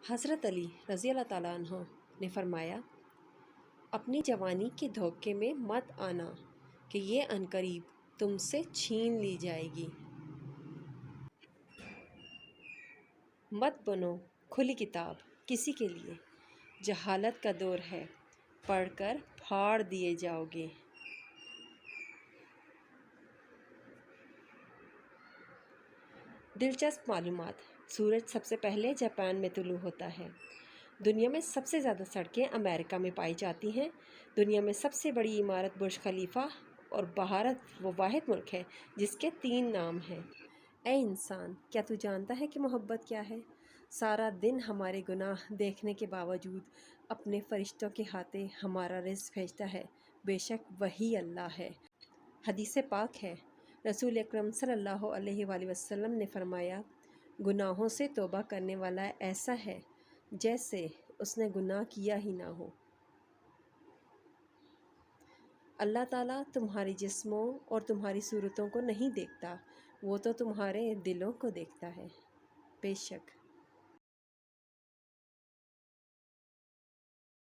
حضرت علی رضی اللہ تعالیٰ عنہ نے فرمایا، اپنی جوانی کے دھوکے میں مت آنا کہ یہ عنقریب تم سے چھین لی جائے گی۔ مت بنو کھلی کتاب کسی کے لیے، جہالت کا دور ہے، پڑھ کر پھاڑ دیے جاؤ گے۔ دلچسپ معلومات۔ سورج سب سے پہلے جاپان میں طلوع ہوتا ہے۔ دنیا میں سب سے زیادہ سڑکیں امریکہ میں پائی جاتی ہیں۔ دنیا میں سب سے بڑی عمارت برج خلیفہ، اور بھارت وہ واحد ملک ہے جس کے 3 نام ہیں۔ اے انسان، کیا تو جانتا ہے کہ محبت کیا ہے؟ سارا دن ہمارے گناہ دیکھنے کے باوجود اپنے فرشتوں کے ہاتھے ہمارا رزق بھیجتا ہے۔ بے شک وہی اللہ ہے۔ حدیث پاک ہے، رسول اکرم صلی اللہ علیہ وآلہ وسلم نے فرمایا، گناہوں سے توبہ کرنے والا ایسا ہے جیسے اس نے گناہ کیا ہی نہ ہو۔ اللہ تعالیٰ تمہاری جسموں اور تمہاری صورتوں کو نہیں دیکھتا، وہ تو تمہارے دلوں کو دیکھتا ہے۔ بے شک